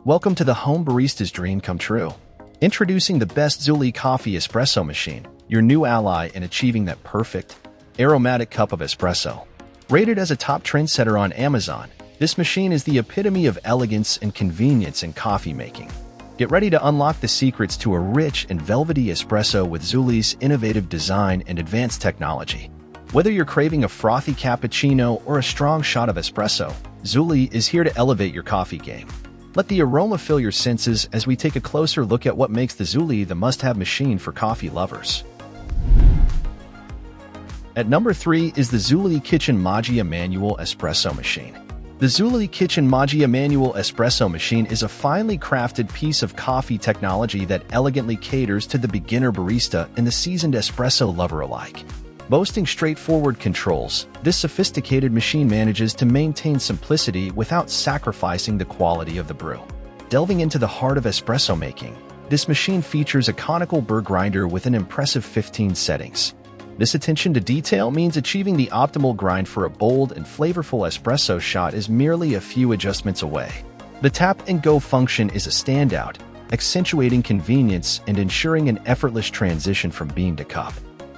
Welcome to the home barista's dream come true. Introducing the best Zulay Coffee Espresso Machine, your new ally in achieving that perfect, aromatic cup of espresso. Rated as a top trendsetter on Amazon, this machine is the epitome of elegance and convenience in coffee making. Get ready to unlock the secrets to a rich and velvety espresso with Zulay's innovative design and advanced technology. Whether you're craving a frothy cappuccino or a strong shot of espresso, Zulay is here to elevate your coffee game. Let the aroma fill your senses as we take a closer look at what makes the Zulay the must-have machine for coffee lovers. At number 3 is the Zulay Kitchen Magia Manual Espresso Machine. The Zulay Kitchen Magia Manual Espresso Machine is a finely crafted piece of coffee technology that elegantly caters to the beginner barista and the seasoned espresso lover alike. Boasting straightforward controls, this sophisticated machine manages to maintain simplicity without sacrificing the quality of the brew. Delving into the heart of espresso making, this machine features a conical burr grinder with an impressive 15 settings. This attention to detail means achieving the optimal grind for a bold and flavorful espresso shot is merely a few adjustments away. The tap-and-go function is a standout, accentuating convenience and ensuring an effortless transition from bean to cup.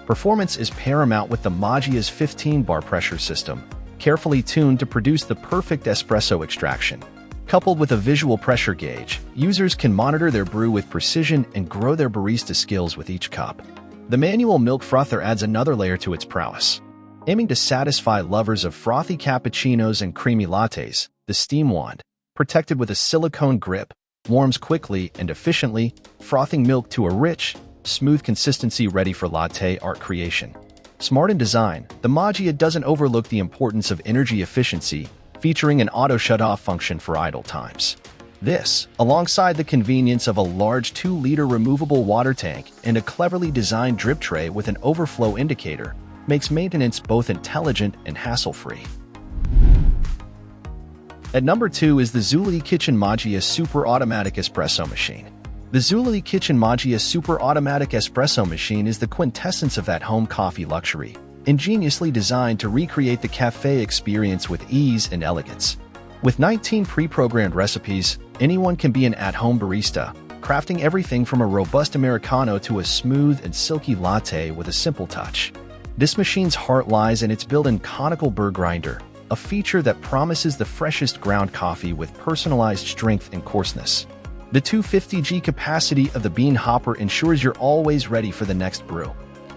Performance is paramount with the Magia's 15-bar pressure system, carefully tuned to produce the perfect espresso extraction. Coupled with a visual pressure gauge, users can monitor their brew with precision and grow their barista skills with each cup. The manual milk frother adds another layer to its prowess. Aiming to satisfy lovers of frothy cappuccinos and creamy lattes, the steam wand, protected with a silicone grip, warms quickly and efficiently, frothing milk to a rich, smooth consistency ready for latte art creation. Smart in design, the Magia doesn't overlook the importance of energy efficiency, featuring an auto shut-off function for idle times. This, alongside the convenience of a large 2-liter removable water tank and a cleverly designed drip tray with an overflow indicator, makes maintenance both intelligent and hassle-free. At number 2 is the Zulay Kitchen Magia Super Automatic Espresso Machine. The Zulay Kitchen Magia Super Automatic Espresso Machine is the quintessence of at-home coffee luxury, ingeniously designed to recreate the cafe experience with ease and elegance. With 19 pre-programmed recipes, anyone can be an at-home barista, crafting everything from a robust Americano to a smooth and silky latte with a simple touch. This machine's heart lies in its built-in conical burr grinder, a feature that promises the freshest ground coffee with personalized strength and coarseness. The 250G capacity of the bean hopper ensures you're always ready for the next brew,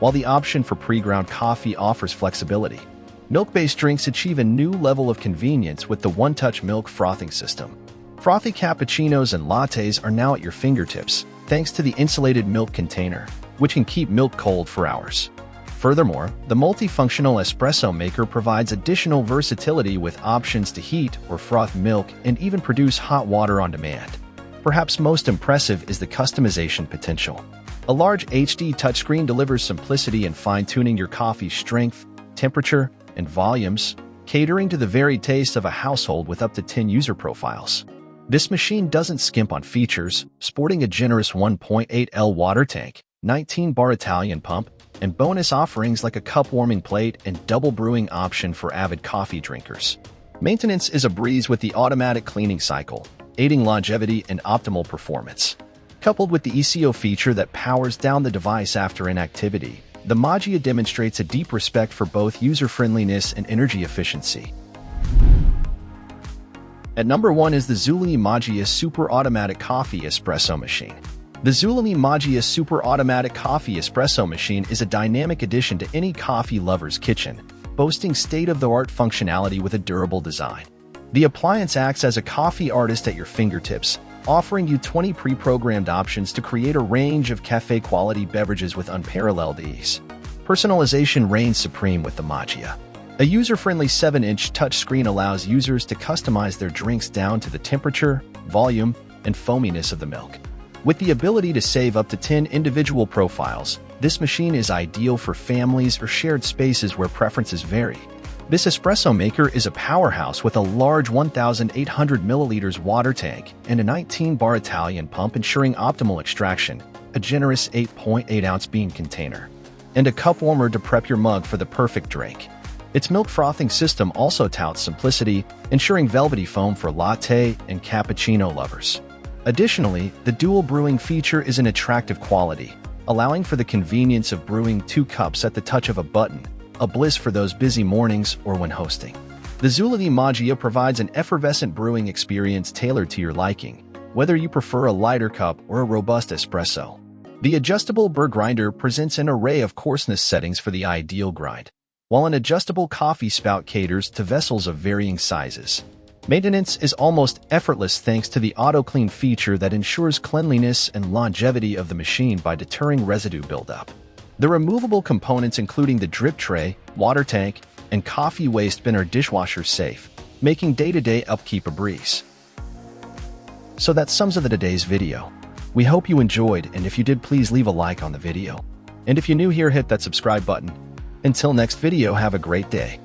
while the option for pre-ground coffee offers flexibility. Milk-based drinks achieve a new level of convenience with the one-touch milk frothing system. Frothy cappuccinos and lattes are now at your fingertips, thanks to the insulated milk container, which can keep milk cold for hours. Furthermore, the multifunctional espresso maker provides additional versatility with options to heat or froth milk and even produce hot water on demand. Perhaps most impressive is the customization potential. A large HD touchscreen delivers simplicity in fine-tuning your coffee's strength, temperature, and volumes, catering to the varied taste of a household with up to 10 user profiles. This machine doesn't skimp on features, sporting a generous 1.8L water tank, 19-bar Italian pump, and bonus offerings like a cup-warming plate and double brewing option for avid coffee drinkers. Maintenance is a breeze with the automatic cleaning cycle, aiding longevity and optimal performance. Coupled with the ECO feature that powers down the device after inactivity, the Magia demonstrates a deep respect for both user-friendliness and energy efficiency. At number 1 is the Zulay Magia Super Automatic Coffee Espresso Machine. The Zulay Magia Super Automatic Coffee Espresso Machine is a dynamic addition to any coffee lover's kitchen, boasting state-of-the-art functionality with a durable design. The appliance acts as a coffee artist at your fingertips, offering you 20 pre-programmed options to create a range of cafe-quality beverages with unparalleled ease. Personalization reigns supreme with the Magia. A user-friendly 7-inch touchscreen allows users to customize their drinks down to the temperature, volume, and foaminess of the milk. With the ability to save up to 10 individual profiles, this machine is ideal for families or shared spaces where preferences vary. This espresso maker is a powerhouse with a large 1,800 milliliters water tank and a 19-bar Italian pump ensuring optimal extraction, a generous 8.8-ounce bean container, and a cup warmer to prep your mug for the perfect drink. Its milk frothing system also touts simplicity, ensuring velvety foam for latte and cappuccino lovers. Additionally, the dual brewing feature is an attractive quality, allowing for the convenience of brewing 2 cups at the touch of a button, a bliss for those busy mornings or when hosting. The Zulay Magia provides an effervescent brewing experience tailored to your liking, whether you prefer a lighter cup or a robust espresso. The adjustable burr grinder presents an array of coarseness settings for the ideal grind, while an adjustable coffee spout caters to vessels of varying sizes. Maintenance is almost effortless thanks to the auto-clean feature that ensures cleanliness and longevity of the machine by deterring residue buildup. The removable components including the drip tray, water tank, and coffee waste bin are dishwasher safe, making day-to-day upkeep a breeze. So that sums up today's video. We hope you enjoyed, and if you did, please leave a like on the video. And if you're new here, hit that subscribe button. Until next video, have a great day.